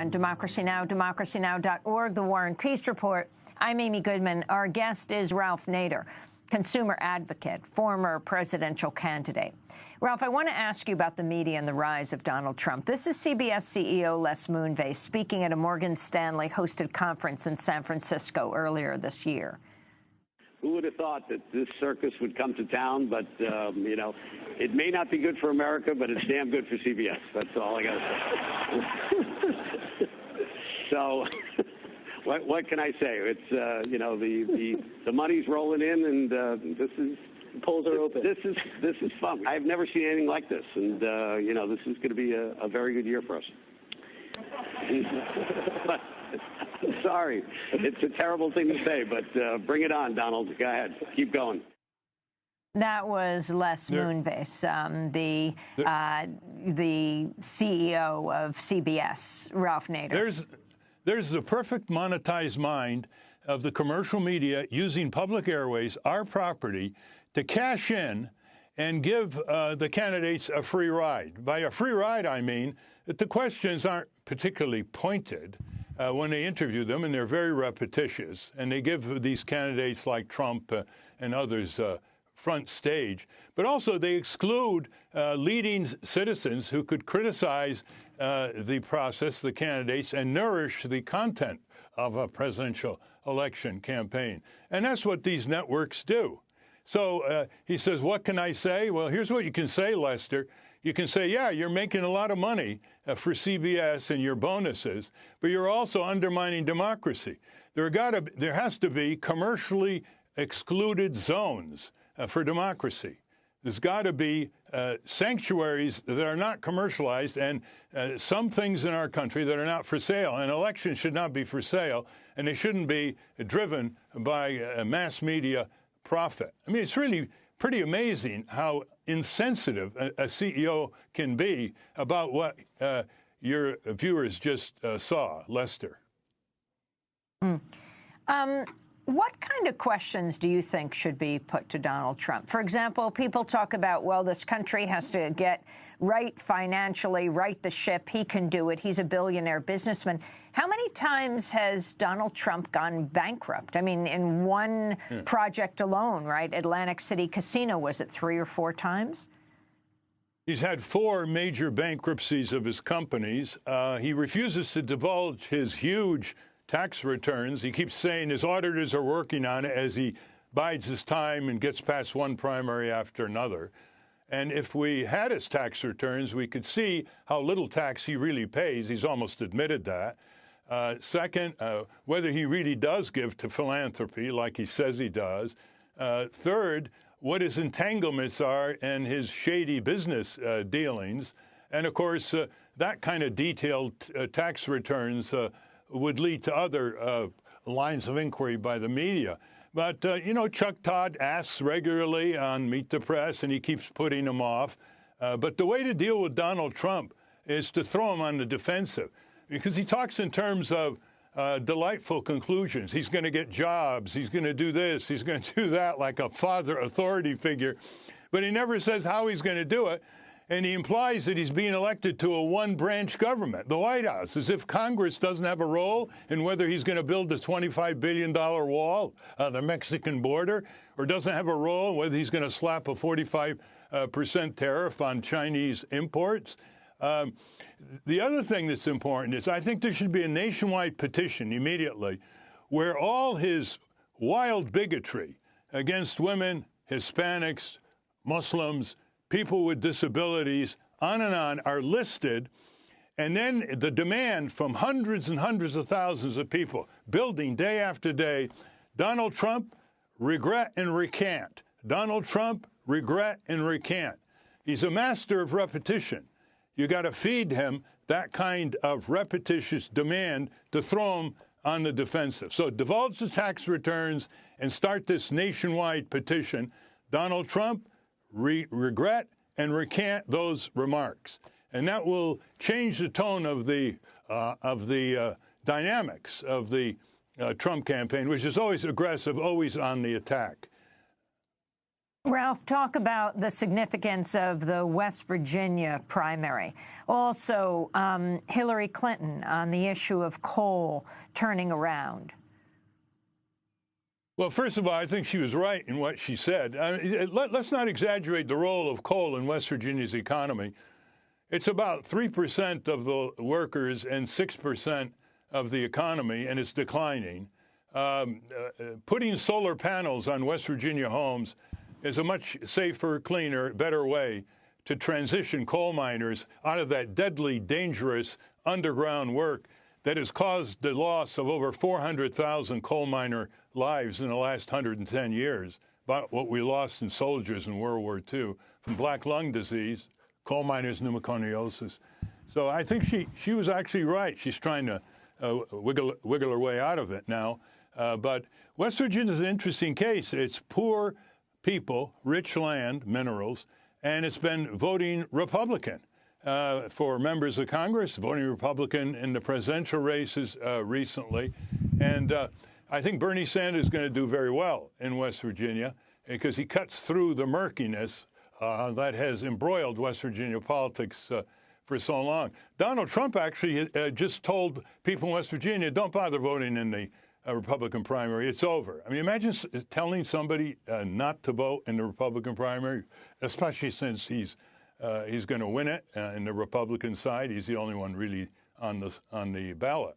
And Democracy Now!, democracynow.org, the War and Peace Report. I'm Amy Goodman. Our guest is Ralph Nader, consumer advocate, former presidential candidate. Ralph, I want to ask you about the media and the rise of Donald Trump. This is CBS CEO Les Moonves speaking at a Morgan Stanley-hosted conference in San Francisco earlier this year. Who would have thought that this circus would come to town? But, you know, it may not be good for America, but it's damn good for CBS. That's all I got to say. So, what can I say? It's, you know, the money's rolling in, and this is... Polls are open. This is fun. I've never seen anything like this, and, you know, this is going to be a very good year for us. Sorry, it's a terrible thing to say, but bring it on, Donald. Go ahead. Keep going. That was Les Moonves, the CEO of CBS, Ralph Nader. There's a perfect monetized mind of the commercial media using public airways, our property, to cash in and give the candidates a free ride. By a free ride, I mean that the questions aren't particularly pointed when they interview them, and they're very repetitious, and they give these candidates like Trump and others front stage. But also they exclude leading citizens who could criticize the process, the candidates, and nourish the content of a presidential election campaign. And that's what these networks do. So he says, what can I say? Well, here's what you can say, Lester. You can say, yeah, you're making a lot of money for CBS and your bonuses, but you're also undermining democracy. There has to be commercially excluded zones for democracy. There's got to be sanctuaries that are not commercialized, and some things in our country that are not for sale. And elections should not be for sale, and they shouldn't be driven by mass media profit. I mean, it's really pretty amazing how insensitive a CEO can be about what your viewers just saw, Lester. What kind of questions do you think should be put to Donald Trump? For example, people talk about, well, this country has to get right financially, right the ship. He can do it. He's a billionaire businessman. How many times has Donald Trump gone bankrupt? I mean, in one project alone, right? Atlantic City Casino, was it 3 or 4 times? He's had 4 major bankruptcies of his companies. He refuses to divulge his huge tax returns. He keeps saying his auditors are working on it as he bides his time and gets past one primary after another. And if we had his tax returns, we could see how little tax he really pays. He's almost admitted that. Second, whether he really does give to philanthropy like he says he does. Third, what his entanglements are in his shady business dealings. And, of course, that kind of detailed tax returns would lead to other lines of inquiry by the media. But, you know, Chuck Todd asks regularly on Meet the Press, and he keeps putting them off. But the way to deal with Donald Trump is to throw him on the defensive, because he talks in terms of delightful conclusions. He's going to get jobs. He's going to do this. He's going to do that, like a father authority figure. But he never says how he's going to do it. And he implies that he's being elected to a one-branch government, the White House, as if Congress doesn't have a role in whether he's going to build a $25 billion wall, the Mexican border, or doesn't have a role in whether he's going to slap a 45% tariff on Chinese imports. The other thing that's important is I think there should be a nationwide petition immediately where all his wild bigotry against women, Hispanics, Muslims, people with disabilities, on and on, are listed, and then the demand from hundreds and hundreds of thousands of people building day after day, Donald Trump, regret and recant. Donald Trump, regret and recant. He's a master of repetition. You got to feed him that kind of repetitious demand to throw him on the defensive. So divulge the tax returns and start this nationwide petition. Donald Trump, regret and recant those remarks, and that will change the tone of the dynamics of the Trump campaign, which is always aggressive, always on the attack. Ralph, talk about the significance of the West Virginia primary. Also, Hillary Clinton on the issue of coal turning around. Well, first of all, I think she was right in what she said. Let's not exaggerate the role of coal in West Virginia's economy. It's about 3% of the workers and 6% of the economy, and it's declining. Putting solar panels on West Virginia homes is a much safer, cleaner, better way to transition coal miners out of that deadly, dangerous underground work that has caused the loss of over 400,000 coal miner lives in the last 110 years, about what we lost in soldiers in World War II from black lung disease, coal miners' pneumoconiosis. So I think she was actually right. She's trying to wiggle her way out of it now. But West Virginia is an interesting case. It's poor people, rich land, minerals, and it's been voting Republican for members of Congress, voting Republican in the presidential races recently. And I think Bernie Sanders is going to do very well in West Virginia because he cuts through the murkiness that has embroiled West Virginia politics for so long. Donald Trump actually just told people in West Virginia, don't bother voting in the Republican primary. It's over. I mean, imagine telling somebody not to vote in the Republican primary, especially since he's going to win it in the Republican side. He's the only one really on the ballot.